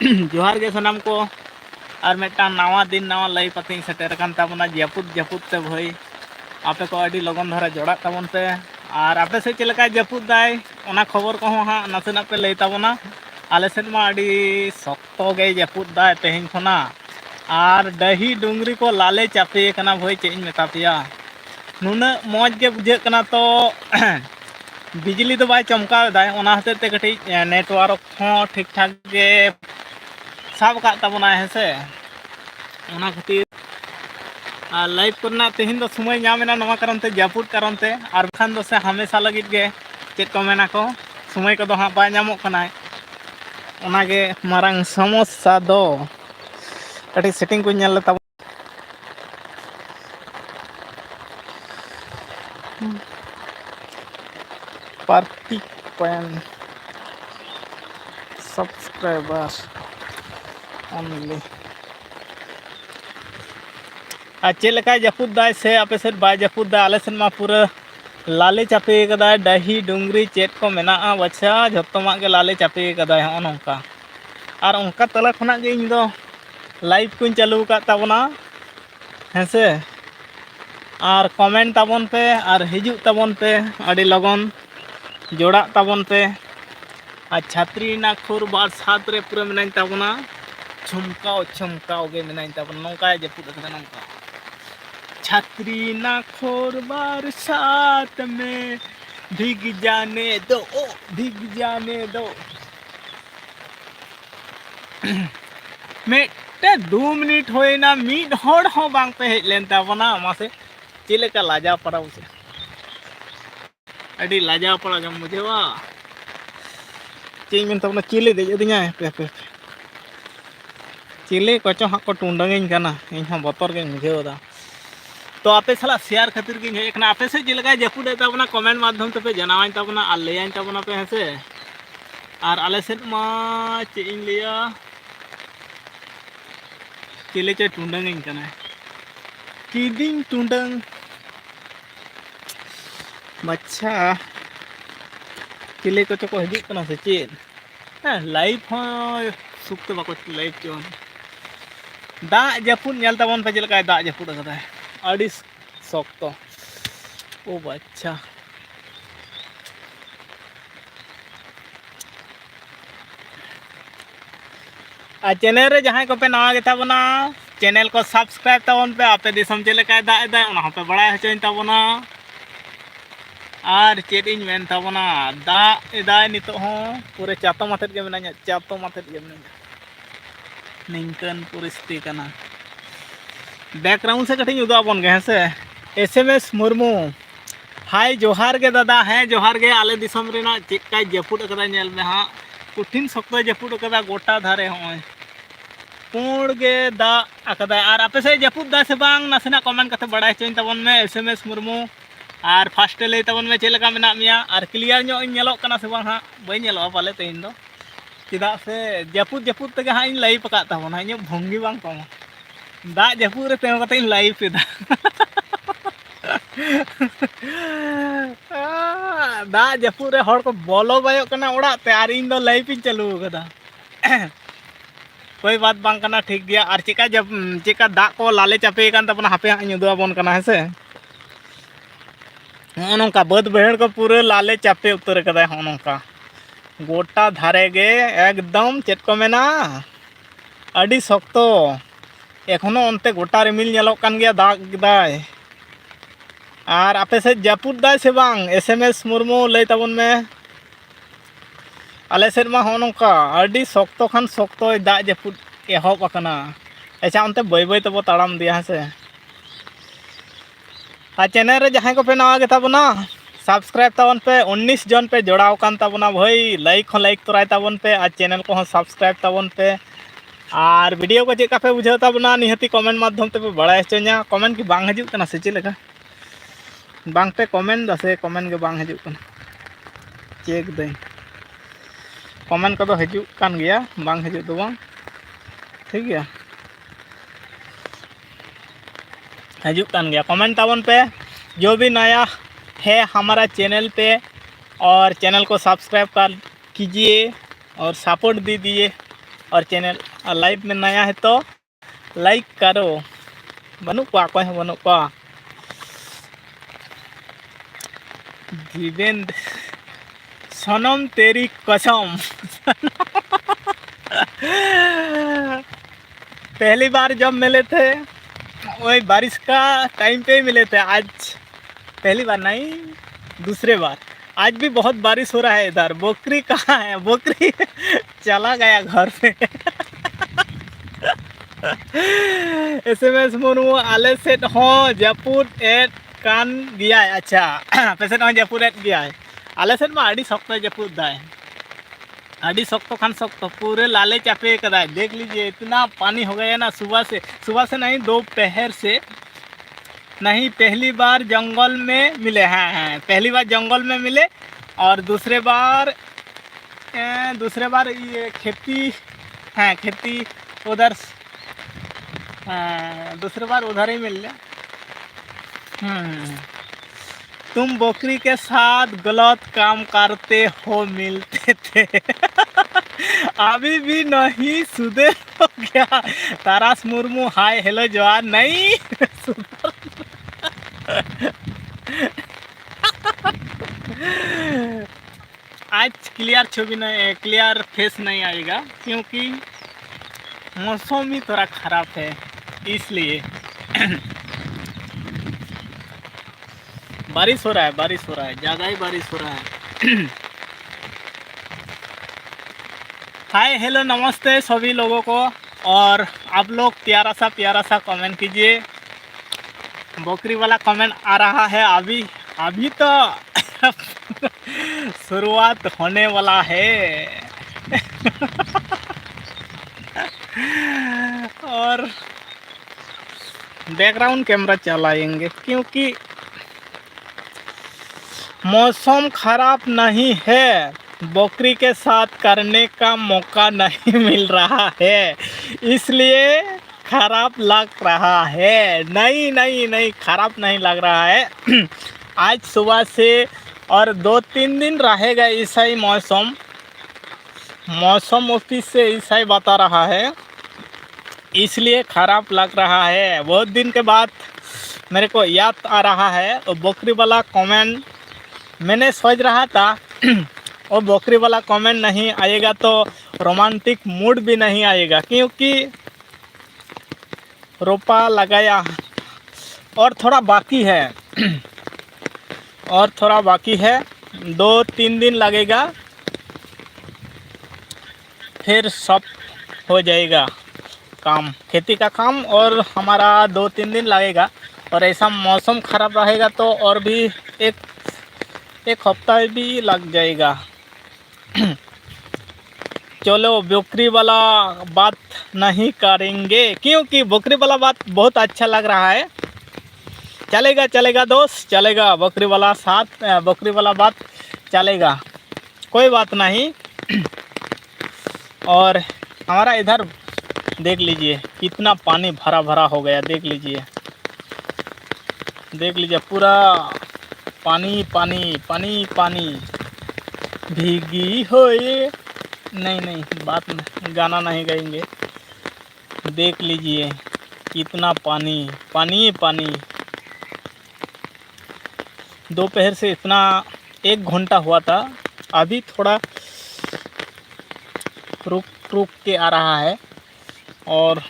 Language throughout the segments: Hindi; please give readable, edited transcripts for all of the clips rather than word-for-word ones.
जोहार गे सनाम को और मेटा नवा दिन नवा लाई पतिंग सेटर कान ताबना जपुद जपुद ते भाई आपे को अडी लगन धरा जोड़ा ताबन पे और आपे से चलका जपुद दाय ओना खबर को हाँ नासेना पे लई ताबना आले सेन मा अडी सख्तो गे जपुद दाय तेहिं खना और दही डुंगरी को लाले चापे कना भाई चेज मेता पिया नुना मौज के बुझे कना तो बिजली तो बाय चमका दाय ओना हते ते कटी नेटवर्क हो ठीक ठाक गे साब का ताबना है से ओना खातिर लाइव करना तेहिन दो समय नामेना नवा कारण ते जापुद कारण ते और खान दो से हमेशा लगित गे चेक को मेना को समय को दो हाँ बाय नामो कनाय ओना गे मारंग समस्या दो कटी सेटिंग को नेल ता पार्टी पेन सब्सक्राइबर ओनली चेलका जपुद दाय से आपे से बाय जपुद दा आले सेन मा पूरा लाले चापे कदा दही डुंगरी चेट को मेना बच्चा जत्तोमा के लाले चापे कदा हो नोंका और उनका तला खना गे इन दो लाइव को चालू का ताबना हेसे और कमेंट ताबन पे और हिजू ताबन पे अड़ी लगन जोड़ा ताबन पे और छात्री ना खुर बार सात रे पूरा मेना ताबना छुमकाओ छुमकाओ गे मेना ताबन नोंका जपुद कदा नोंका छात्री ना खोर बार साथ में भीग जाने दो भीग जाने दो मेटे 2 मिनट होए ना मीड होड़ हो बांग पे हेज लेन ताबना मासे चिले का लाजा पड़ा उसे अड़ी लाजा पड़ा जब मुझे वा चेंज में तबना चिले दे दिया पे पे चिले कोचो हाँ को टुंडंग कना इन हम बतर के मुझे दा तो आपे साला शेयर खातिर की हेकना आपे से जिलका जपुद ताबना कमेंट माध्यम ते पे जनावाइन ताबना और लेयाइन ताबना पे हेसे और आले सेट मा चे इन लिया चिले चे टुंडंग इन कना किदिंग टुंडंग बच्चा चिले को तो हजू कना से चेद लाइव हो सुक्त बाको लाइव चोन दा जपुद नेल ताबन पे जिलका दा जपुद कदा अड़ी शक्तो ओ बच्चा चैनल रे जहां को पे नवा गे ताबना चैनल को सब्सक्राइब ताबन पे आपे दिसम चेलेका दा दा ओना पे बड़ा हचोइन ताबना और चेड इन मेन ताबना दा एदाय नितो हो पूरे चातो माथे गे मेना चातो माथे गे मेना निंकन परिस्थिति कना बैकग्राउंड से कटिंग उदाबन गे से एसएमएस मुर्मू हाय जोहार गे दादा है जोहार गे आले दिसम रेना चेका जपुद कदा नेल में हाँ कठिन शक्त जपुद कदा गोटा धारे होय पुण गे दा अकदा और आपे से जपुद दा से बांग नासेना कमेंट कते बड़ा चोइन ताबन में एसएमएस मुर्मू और फास्ट ले ताबन में चेलका मेना मिया और क्लियर नो इन नेलो कना से बांग हाँ बई नेलो पाले तेइन दो चिदा से जपुद जपुद तगे हाँ इन लाइव पका ताबन इन भंगी बांग कमा दा जपुद रे तेम कते इन लाइव पेदा दा जपुद रे हड़ को बोलो बायो कना ओड़ा ते और इन दो लाइव इन चालू कदा कोई बात बांग कना ठीक गया और चिका जब चिका दा को लाले चापे कान तबना हापे हाँ इन बन कना हेसे नोंका बद बहड़ को पूरे लाले चापे उतर कदा नोंका गोटा धारे गे एकदम चेत को मेना अड़ी शक्तो एखोनो अंते गोटा रिमिल नेलोक कान गया दाग दाय और आपे से जपुद दाय से बांग एसएमएस मुर्मू लई ताबन में आले सेट मा हो नोंका अड़ी शक्तो खान शक्तो दा जपुद एहब अकना अच्छा अंते बई बई तबो ताड़ाम दिया से और चैनल रे जहां को पे नवा गे ताबना सब्सक्राइब ताबन पे 19 जन पे जोड़ाव कान ताबना भाई लाइक हो लाइक तोराय ताबन पे और चैनल को हो सब्सक्राइब ताबन पे और वीडियो को चेका पे बुझाव ताबना निहती कमेंट माध्यम ते पे बड़ा हचो냐 कमेंट की बांग हजू कना से चेलेका बांग पे कमेंट दा से कमेंट के बांग हजू कना चेक दे कमेंट को हजू कान गया बांग हजू दो बांग ठीक गया हजू कान गया कमेंट ताबन पे जो भी नया है हमारा चैनल पे और चैनल को सब्सक्राइब कर कीजिए और सपोर्ट दीजिए। और चैनल लाइव में नया है तो लाइक करो। बनू को कोई बनू को जीवेंद्र सनम तेरी कसम। पहली बार जब मिले थे वही बारिश का टाइम पे ही मिले थे। आज पहली बार नहीं, दूसरे बार। आज भी बहुत बारिश हो रहा है इधर। बकरी कहाँ है? बकरी चला गया घर पे। SMS मुर्मू आले सेट हो जयपुर एट कान गया है। अच्छा पेसेट हो जयपुर एट गया है। आले सेट में आड़ी सख्त जयपुर दाए आड़ी सख्त खान सख्त पूरे लाले चापे कदाए। देख लीजिए इतना पानी हो गया ना। सुबह से नहीं, दोपहर से नहीं। पहली बार जंगल में मिले। हाँ, पहली बार जंगल में मिले और दूसरे बार ये खेती, हाँ खेती उधर, दूसरी बार उधर ही मिल लिया। तुम बकरी के साथ गलत काम करते हो, मिलते थे। अभी भी नहीं सुधे हो गया। तारास मुर्मू हाय हेलो जवार नहीं। आज क्लियर छवि नहीं, क्लियर फेस नहीं आएगा क्योंकि मौसम भी थोड़ा ख़राब है इसलिए। बारिश हो रहा है, ज़्यादा ही बारिश हो रहा है। हाय हेलो नमस्ते सभी लोगों को। और आप लोग प्यारा सा कमेंट कीजिए। बकरी वाला कमेंट आ रहा है अभी तो शुरुआत होने वाला है। और बैकग्राउंड कैमरा चलाएंगे क्योंकि मौसम खराब नहीं है। बकरी के साथ करने का मौका नहीं मिल रहा है इसलिए खराब लग रहा है। नहीं खराब नहीं लग रहा है। आज सुबह से और 2-3 दिन रहेगा ऐसा ही मौसम ऑफिस से ऐसा ही बता रहा है इसलिए ख़राब लग रहा है। बहुत दिन के बाद मेरे को याद आ रहा है। और बकरी वाला कमेंट मैंने सोच रहा था और बकरी वाला कमेंट नहीं आएगा तो रोमांटिक मूड भी नहीं आएगा क्योंकि रोपा लगाया और थोड़ा बाकी है। 2-3 दिन लगेगा फिर सब हो जाएगा काम, खेती का काम। और हमारा 2-3 दिन लगेगा और ऐसा मौसम ख़राब रहेगा तो और भी एक हफ्ता भी लग जाएगा। चलो बकरी वाला बात नहीं करेंगे क्योंकि बकरी वाला बात बहुत अच्छा लग रहा है। चलेगा दोस्त, चलेगा बकरी वाला बात चलेगा, कोई बात नहीं। और हमारा इधर देख लीजिए कितना पानी भरा हो गया। देख लीजिए पूरा पानी भीगी होए। नहीं बात नहीं, गाना नहीं गाएंगे। देख लीजिए कितना पानी। दोपहर से इतना 1 घंटा हुआ था, अभी थोड़ा रुक के आ रहा है। और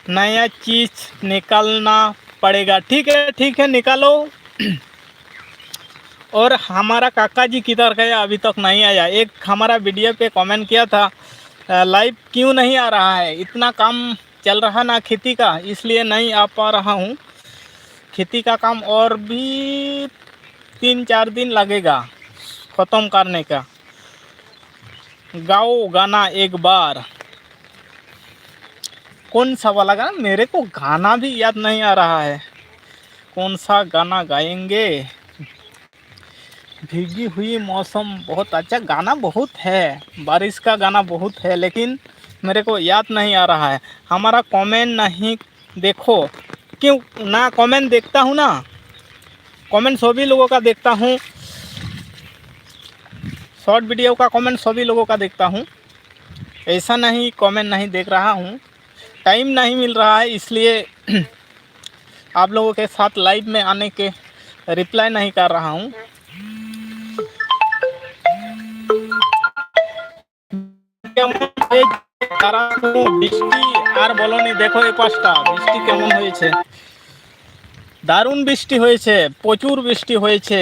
नया चीज़ निकालना पड़ेगा। ठीक है निकालो। और हमारा काका जी किधर गया? अभी तक नहीं आया। एक हमारा वीडियो पे कमेंट किया था लाइव क्यों नहीं आ रहा है। इतना काम चल रहा ना खेती का, इसलिए नहीं आ पा रहा हूँ। खेती का काम और भी 3-4 दिन लगेगा ख़त्म करने का। गाओ गाना एक बार। कौन सा वाला गाना? मेरे को गाना भी याद नहीं आ रहा है। कौन सा गाना गाएंगे? भीगी हुई मौसम बहुत अच्छा गाना बहुत है, बारिश का गाना बहुत है, लेकिन मेरे को याद नहीं आ रहा है। हमारा कमेंट नहीं देखो क्यों ना? कमेंट देखता हूँ ना, कमेंट सभी लोगों का देखता हूँ शॉर्ट वीडियो का कमेंट सभी लोगों का देखता हूँ, ऐसा नहीं कमेंट नहीं देख रहा हूँ, टाइम नहीं मिल रहा है इसलिए आप लोगों के साथ लाइव में आने के रिप्लाई नहीं कर रहा हूँ। বৃষ্টি আর বলনি, দেখো এই পাশটা বৃষ্টি কেমন হয়েছে, দারুণ বৃষ্টি হয়েছে, প্রচুর বৃষ্টি হয়েছে।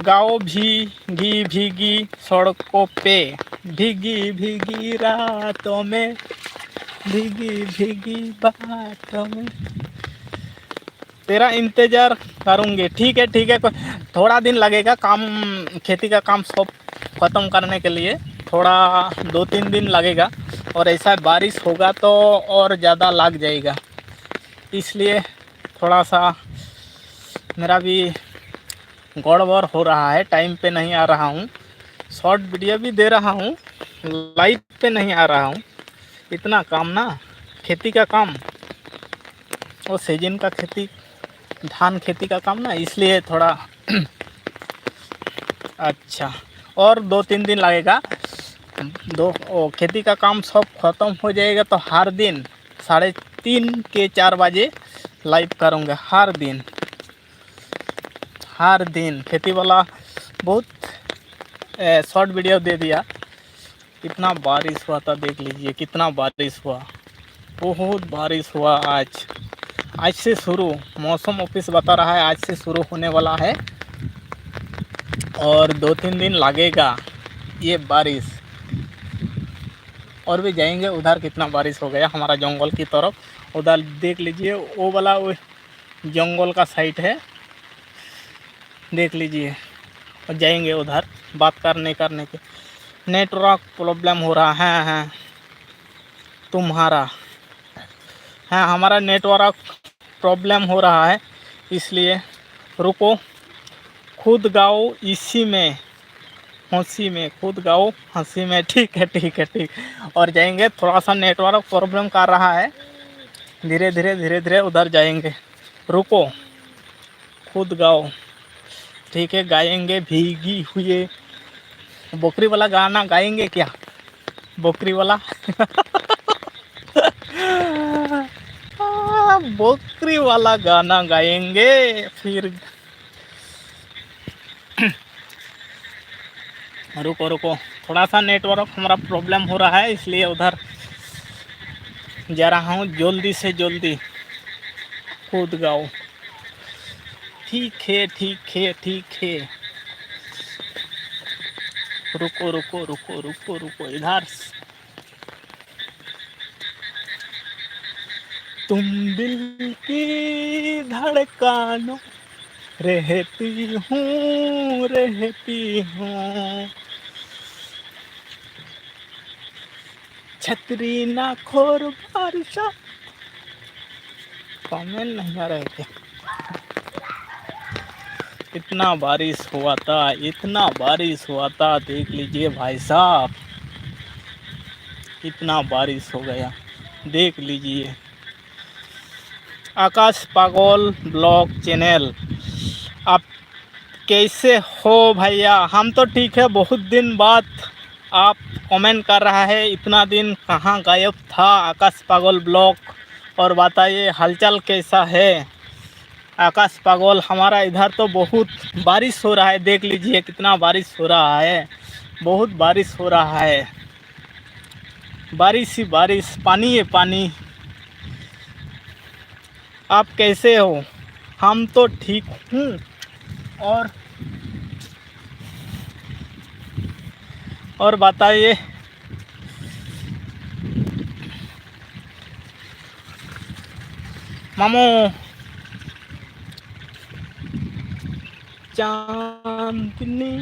गाँव भीगी भीगी सड़कों पे, भीगी भीगी रातों में, भीगी भीगी बातों में तेरा इंतज़ार करूँगी। ठीक है, थोड़ा दिन लगेगा काम, खेती का काम सब ख़त्म करने के लिए थोड़ा 2-3 दिन लगेगा, और ऐसा बारिश होगा तो और ज़्यादा लग जाएगा, इसलिए थोड़ा सा मेरा भी गड़बड़ हो रहा है, टाइम पे नहीं आ रहा हूँ, शॉर्ट वीडियो भी दे रहा हूँ, लाइव पे नहीं आ रहा हूँ। इतना काम ना, खेती का काम और सीजन का खेती, धान खेती का काम ना, इसलिए थोड़ा अच्छा, और 2-3 दिन लगेगा, खेती का काम सब ख़त्म हो जाएगा तो हर दिन 3:30 के 4 बजे लाइव करूँगा, हर दिन खेती वाला बहुत शॉर्ट वीडियो दे दिया। कितना बारिश हुआ था देख लीजिए, कितना बारिश हुआ, बहुत बारिश हुआ। आज से शुरू, मौसम ऑफिस बता रहा है आज से शुरू होने वाला है और 2-3 दिन लगेगा ये बारिश। और भी जाएंगे उधर, कितना बारिश हो गया हमारा जंगल की तरफ, उधर देख लीजिए, वो वाला वो जंगल का साइड है, देख लीजिए, और जाएंगे उधर बात करने के। नेटवर्क प्रॉब्लम हो रहा है तुम्हारा, हाँ हमारा नेटवर्क प्रॉब्लम हो रहा है, इसलिए रुको, खुद गाओ इसी में हंसी में, खुद गाओ हंसी में। ठीक है, और जाएंगे, थोड़ा सा नेटवर्क प्रॉब्लम कर रहा है, धीरे धीरे उधर जाएंगे। रुको, खुद गाओ, ठीक है, गाएंगे भीगी हुए। बकरी वाला गाना गाएंगे क्या, बकरी वाला बकरी वाला गाना गाएंगे फिर। रुको, थोड़ा सा नेटवर्क हमारा प्रॉब्लम हो रहा है, इसलिए उधर जा रहा हूँ जल्दी से जल्दी। खुद गाओ, ठीक है। रुको इधर। तुम दिल की धड़कनों रहती हूँ, छतरी ना खोर बारिशा। कमेंट नहीं आ रहे थे। इतना बारिश हुआ था, देख लीजिए भाई साहब, कितना बारिश हो गया, देख लीजिए। आकाश पागल ब्लॉग चैनल, आप कैसे हो भैया? हम तो ठीक है, बहुत दिन बाद आप कमेंट कर रहा है, इतना दिन कहाँ गायब था आकाश पागल ब्लॉग, और बताइए हालचाल कैसा है आकाश पागल? हमारा इधर तो बहुत बारिश हो रहा है, देख लीजिए कितना बारिश हो रहा है, बहुत बारिश हो रहा है, बारिश ही बारिश, पानी है पानी। आप कैसे हो? हम तो ठीक हूँ, और बताइए। मामू चांदनी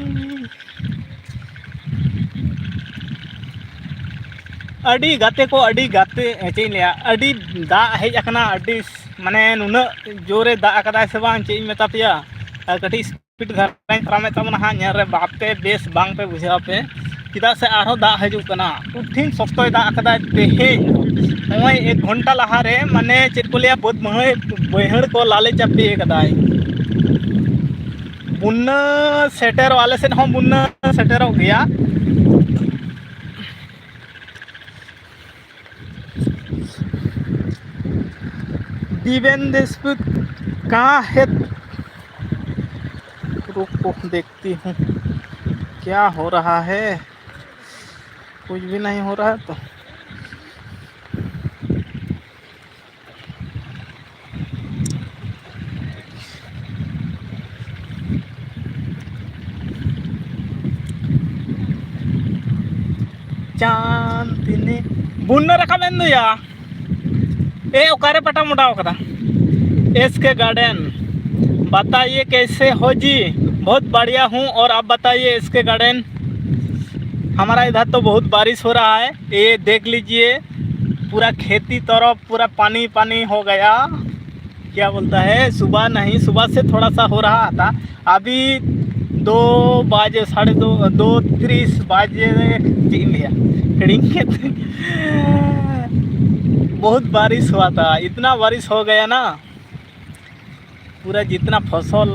अड़ी गाते को अड़ी गाते चे अड़ी दा हेज अकना, अड़ी माने नुना जोरे दा अकदा से बांग चे मेता पिया, कटी स्पीड घराई करामे तमना हाँ रे बापे बेस बांग पे बुझा पे, चेदा से आरो दा हजू कना, उठिन सख्तोय दा अकदा तेहे नय 1 घंटा लहा रे, माने चेद को लिया बहुत महय बैहड़ को लाले चापे कदाय। बुन्ना सेटर वाले से हम बुन्ना सेटर हो गया। दिवेन देशपुर कहाँ है? रुको देखती हूँ क्या हो रहा है। कुछ भी नहीं हो रहा है तो चांदनी बुन्ना रखा मेंदु या ए ओकारे पटा मोटा ओकरा एस के गार्डन। बताइए कैसे हो जी? बहुत बढ़िया हूँ। और आप बताइए एस के गार्डन। हमारा इधर तो बहुत बारिश हो रहा है। ये देख लीजिए पूरा खेती तरफ पूरा पानी पानी हो गया। क्या बोलता है, सुबह नहीं, सुबह से थोड़ा सा हो रहा था। अभी 2 बजे 2:30 बजे बहुत बारिश हुआ था। इतना बारिश हो गया ना, पूरा जितना फसल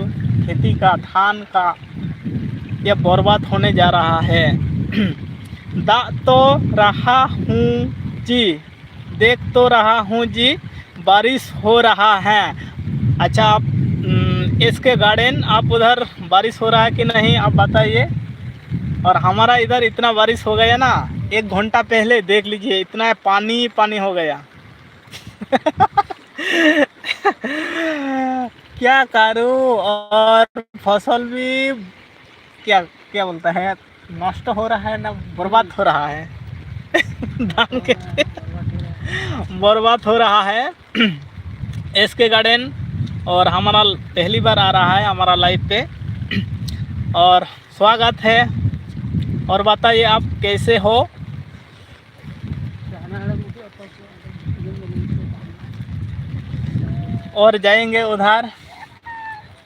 खेती का धान का ये बर्बाद होने जा रहा है। दा तो रहा हूँ जी, देख तो रहा हूँ जी, बारिश हो रहा है। अच्छा आप इसके गार्डन आप उधर बारिश हो रहा है कि नहीं आप बताइए। और हमारा इधर इतना बारिश हो गया ना, 1 घंटा पहले देख लीजिए इतना पानी पानी हो गया। क्या करूँ, और फसल भी क्या क्या बोलता है नष्ट हो रहा है ना, बर्बाद हो रहा है। धान के बर्बाद हो रहा है। इसके गार्डन और हमारा पहली बार आ रहा है हमारा लाइव पे, और स्वागत है। और बताइए आप कैसे हो? और जाएंगे उधर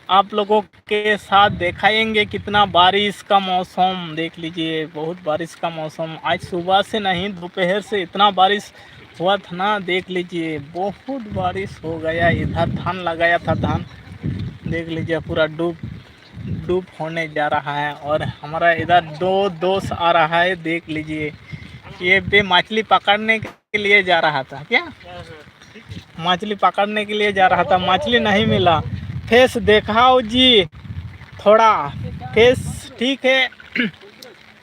आप लोगों के साथ दिखाएंगे कितना बारिश का मौसम। देख लीजिए बहुत बारिश का मौसम। आज सुबह से नहीं, दोपहर से इतना बारिश हुआ था ना। देख लीजिए बहुत बारिश हो गया। इधर धान लगाया था, धान देख लीजिए पूरा डूब होने जा रहा है। और हमारा इधर 2 दोस्त आ रहा है, देख लीजिए। ये भी मछली पकड़ने के लिए जा रहा था। क्या मछली पकड़ने के लिए जा रहा था, मछली नहीं मिला। फेस देखाओ जी थोड़ा, फेस ठीक है।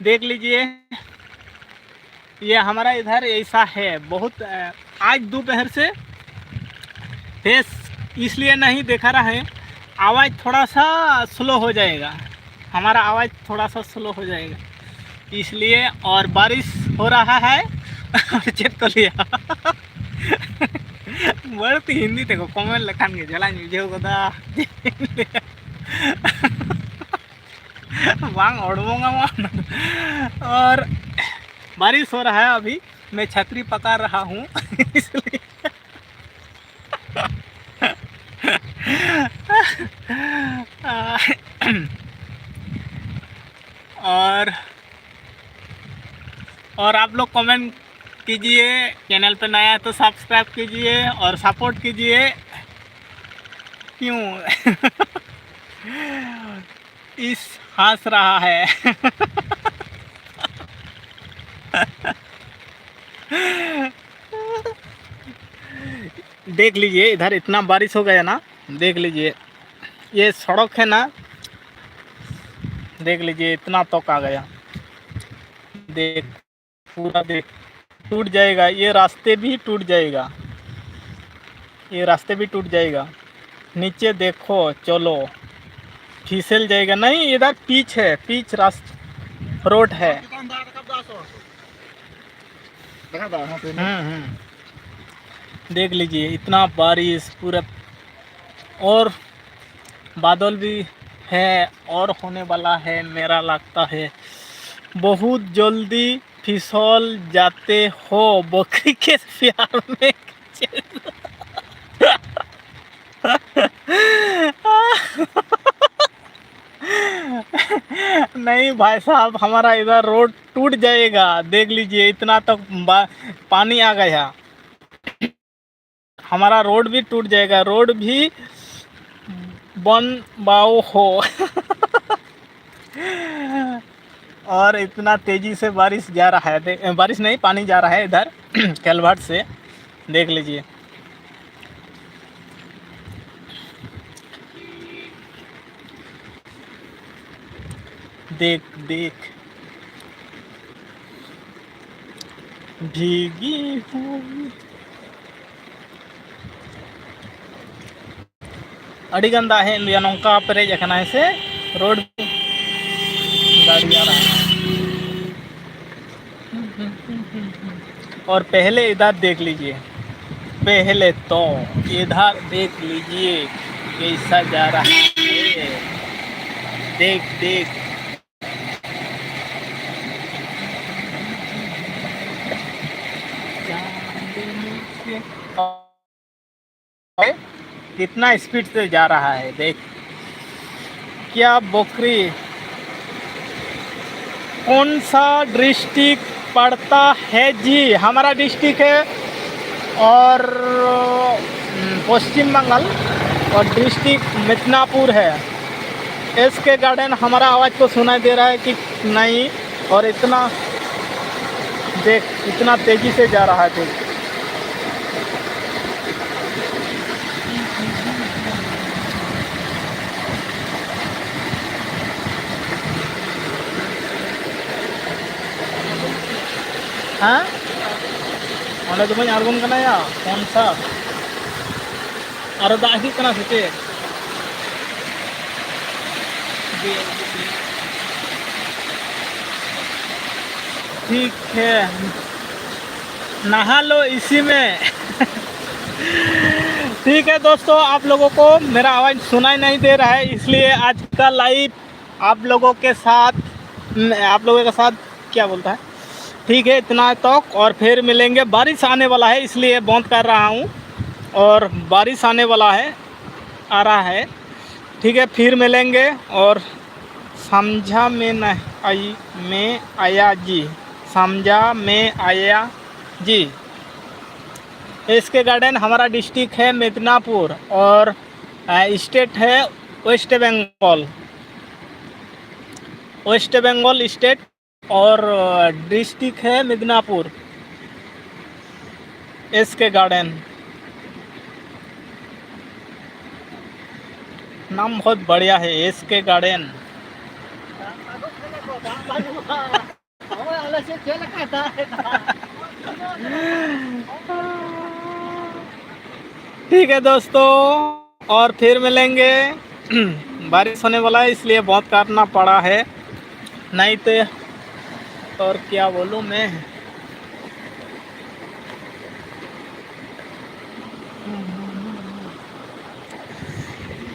देख लीजिए ये हमारा इधर ऐसा है बहुत। आज दोपहर से फेस इसलिए नहीं देखा रहा है, आवाज़ थोड़ा सा स्लो हो जाएगा, हमारा आवाज़ थोड़ा सा स्लो हो जाएगा इसलिए। और बारिश हो रहा है। चेक तो लिया बढ़ती हिंदी देखो कमेंट लेखान के जला बुझे कदा वांग ओडमोंगा। और बारिश हो रहा है, अभी मैं छतरी पकड़ रहा हूँ इसलिए। और आप लोग कमेंट कीजिए, चैनल पे नया है तो सब्सक्राइब कीजिए और सपोर्ट कीजिए। क्यों इस हंस रहा है? देख लीजिए इधर इतना बारिश हो गया ना। देख लीजिए ये सड़क है ना, देख लीजिए इतना तक आ गया। देख पूरा देख टूट जाएगा, ये रास्ते भी टूट जाएगा, ये रास्ते भी टूट जाएगा। नीचे देखो चलो फिसल जाएगा। नहीं इधर पिच है, पिच रास्ता रोड है। देख लीजिए इतना बारिश पूरा, और बादल भी है और होने वाला है। मेरा लगता है बहुत जल्दी फिसल जाते हो बकरी के प्यार में। नहीं भाई साहब, हमारा इधर रोड टूट जाएगा। देख लीजिए इतना तक पानी आ गया, हमारा रोड भी टूट जाएगा। रोड भी बन बाओ हो। और इतना तेजी से बारिश जा रहा है, बारिश नहीं, पानी जा रहा है इधर कैलवर्ट से, देख लीजिए। देख देख भीगी हुई अड़ी गंदा है लिया नौका पेरेज अखना से रोड गाड़ी आ रहा है। और पहले इधर देख लीजिए, पहले तो इधर देख लीजिए कैसा जा रहा है, देख देख कितना स्पीड से जा रहा है, देख क्या बकरी। कौन सा डिस्ट्रिक्ट पड़ता है जी? हमारा डिस्ट्रिक्ट है और पश्चिम बंगाल, और डिस्ट्रिक्ट मिदनापुर है। इसके गार्डन हमारा आवाज़ को सुनाई दे रहा है कि नहीं? और इतना देख, इतना तेज़ी से जा रहा है, देख। हाँ अंडे तुम्हें आड़गोन करना या कौन सा और दाग ही करना से ठीक है, नहा लो इसी में ठीक है दोस्तों, आप लोगों को मेरा आवाज़ सुनाई नहीं दे रहा है, इसलिए आज का लाइव आप लोगों के साथ क्या बोलता है, ठीक है इतना तक। और फिर मिलेंगे, बारिश आने वाला है इसलिए बंद कर रहा हूँ, और बारिश आने वाला है, आ रहा है, ठीक है। फिर मिलेंगे। और समझा में आया जी, समझा में आया जी। इसके गार्डन हमारा डिस्ट्रिक्ट है मिदनापुर और स्टेट है वेस्ट बंगाल स्टेट, और डिस्ट्रिक्ट है मिदनापुर। इसके गार्डन नाम बहुत बढ़िया है, इसके गार्डन। ठीक है दोस्तों, और फिर मिलेंगे। बारिश होने वाला है इसलिए बहुत करना पड़ा है, नहीं तो और क्या बोलूँ मैं।